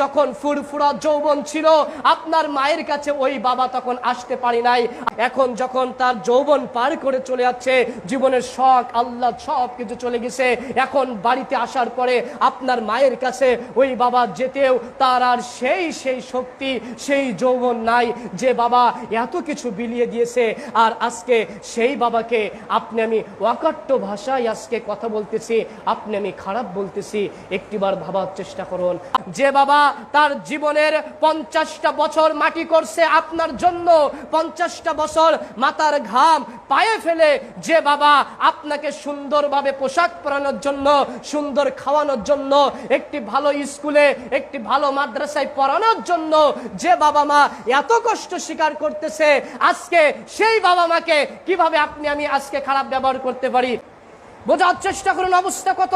যখন ফুরফুরা যৌবন ছিল আপনার মায়ের কাছে ওই বাবা তখন আসতে পারি নাই। এখন যখন তার যৌবন পার করে চলে যাচ্ছে, জীবনের শখ আল্লাহ সব কিছু চলে গেছে, এখন বাড়িতে আসার পরে আপনার মায়ের কাছে ওই বাবা যেতেও তার আর সেই শক্তি সেই যৌবন নাই যে বাবা এত কিছু বিলিয়ে দিয়েছে। আর আজকে সেই বাবাকে আপনি আমি অকট্ট ভাষায় আজকে কথা বলতেছি, আপনি আমি খারাপ বলতেছি। একটিবার ভাবার চেষ্টা করুন, যে বাবা তার জীবনের 50টা বছর মাটি করছে আপনার জন্য, 50টা বছর মাথার ঘাম পায়ে ফেলে যে বাবা আপনাকে সুন্দরভাবে পোশাক পরানোর জন্য, সুন্দর খাওয়ানোর জন্য, একটি ভালো স্কুলে একটি ভালো মাদ্রাসায় পড়ানোর জন্য যে বাবা মা এত কষ্ট স্বীকার করতেছে, আজকে সেই বাবা মাকে কিভাবে আপনি আমি আজকে খারাপ ব্যবহার করতে পারি? বোঝার চেষ্টা করুন অবস্থা কত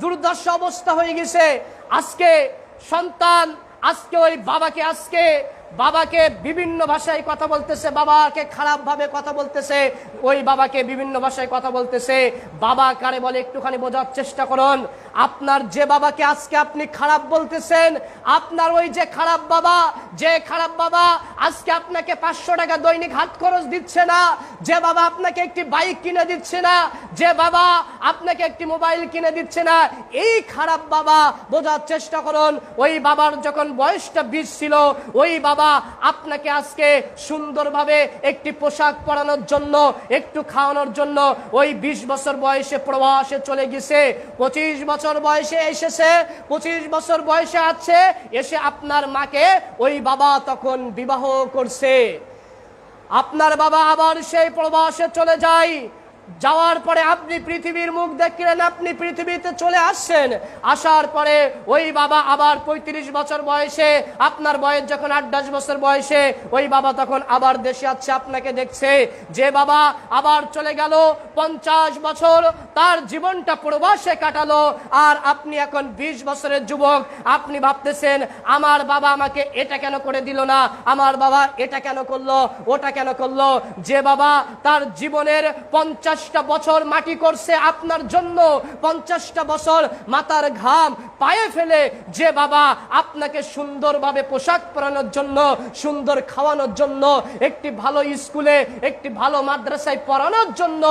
দুর্দশা অবস্থা হয়ে গেছে। আজকে সন্তান আজকে ওই বাবাকে বিভিন্ন ভাষায় কথা বলতেছে, বাবাকে খারাপ ভাবে কথা বলতেছে, ওই বাবাকে বিভিন্ন ভাষায় কথা বলতেছে। বাবা কারে বলে একটুখানি বোঝার চেষ্টা করুন। আপনার যে বাবাকে আজকে আপনি খারাপ বলতেছেন, আপনার ওই যে খারাপ বাবা আজকে আপনাকে 500 টাকা দৈনিক হাত খরচ দিচ্ছে না, যে বাবা আপনাকে একটি বাইক কিনে দিচ্ছে না, যে বাবা আপনাকে একটি মোবাইল কিনে দিচ্ছে না, এই খারাপ বাবা বোঝার চেষ্টা করুন। ওই বাবার যখন বয়সটা 20 ছিল, ওই বাবা আপনাকে আজকে সুন্দরভাবে একটি পোশাক পরানোর জন্য, একটু খাওয়ানোর জন্য ওই 20 বছর বয়সে প্রবাসে চলে গেছে, 25 বছর বয়সে এসেছে, 25 বছর বয়সে আছে, এসে আপনার মাকে ওই বাবা তখন বিবাহ করছে। আপনার বাবা আবার সেই প্রবাসে চলে যায়, যাওয়ার পরে আপনি পৃথিবীর মুখ দেখলেন, আপনি পৃথিবীতে চলে আসছেন। আসার পরে ওই বাবা আবার 35 বছর বয়সে, আপনার বয়স যখন 8-10 বছর বয়সে, ওই বাবা তখন আবার দেশে আছে, আপনাকে দেখছে। যে বাবা আবার চলে গেল, 50 বছর তার জীবনটা প্রবাসে কাটালো, আর আপনি এখন 20 বছরের যুবক। আপনি ভাবতেছেন আমার বাবা আমাকে এটা কেন করে দিল না, আমার বাবা এটা কেন করলো, ওটা কেন করলো। যে বাবা তার জীবনের 50টা বছর মাটি করছে আপনার জন্য, 50টা বছর মাথার ঘাম পায়ে ফেলে যে বাবা আপনাকে সুন্দরভাবে পোশাক পরানোর জন্য, সুন্দর খাওয়ানোর জন্য, একটি ভালো স্কুলে একটি ভালো মাদ্রাসায় পড়ানোর জন্য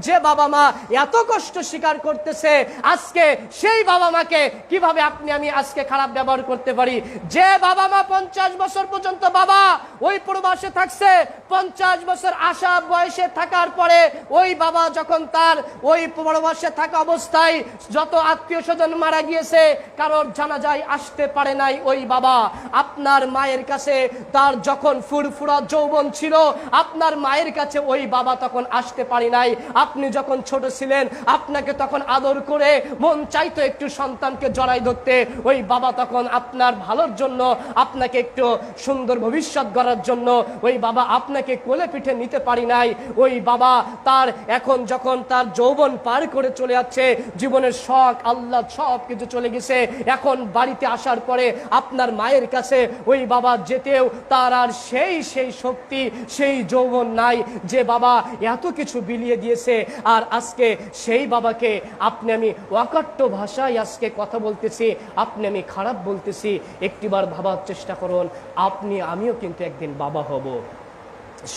যে বাবা মা এত কষ্ট স্বীকার করতেছে, আজকে সেই বাবা মাকে কিভাবে আপনি আমি আজকে খারাপ ব্যবহার করতে পারি? যে বাবা মা 50 বছর পর্যন্ত বাবা ওই প্রবাসে থাকছে, 50 বছর আশা বয়সে থাকার পরে ওই বাবা যখন তার ওই প্রবাসে থাকা অবস্থায় যত আত্মীয় স্বজন মারা গিয়েছে, কারোর জানাজায় আসতে পারে নাই ওই বাবা। আপনার মায়ের কাছে তার যখন ফুরফুরা যৌবন ছিল, আপনার মায়ের কাছে ওই বাবা তখন আসতে পারি নাই। আপনি যখন ছোট ছিলেন, আপনাকে তখন আদর করে মন চাইতো একটু সন্তানকে জড়াই ধরতে, ওই বাবা তখন আপনার ভালোর জন্য, আপনাকে একটু সুন্দর ভবিষ্যৎ গড়ার জন্য ওই বাবা আপনাকে কোলে পিঠে নিতে পারি নাই। ওই বাবা তার এখন যখন তার যৌবন পার করে চলে যাচ্ছে, জীবনের শখ আল্লাহ সব কিছু চলে গেছে, এখন বাড়িতে আসার পরে আপনার মায়ের কাছে ওই বাবা যেতেও তার আর সেই শক্তি সেই যৌবন নাই যে বাবা এত কিছু বিলিয়ে দিয়েছে। আর আজকে সেই বাবাকে আপনি আমি অকট্ট ভাষায় আজকে কথা বলতেছি, আপনি আমি খারাপ বলতেছি। একটিবার ভাবার চেষ্টা করুন, আপনি আমিও কিন্তু একদিন বাবা হব।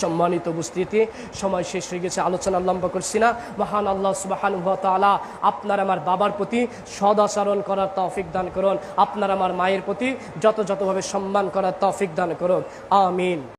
সম্মানিত উপস্থিতি, সময় শেষ হয়ে গেছে, আলোচনা লম্বা করছি না। মহান আল্লাহ সুবহানাহু ওয়া তাআলা আপনার আমার বাবার প্রতি সদাচরণ করার তৌফিক দান করুন, আপনার আমার মায়ের প্রতি যথাযথভাবে সম্মান করার তৌফিক দান করুন। আমিন।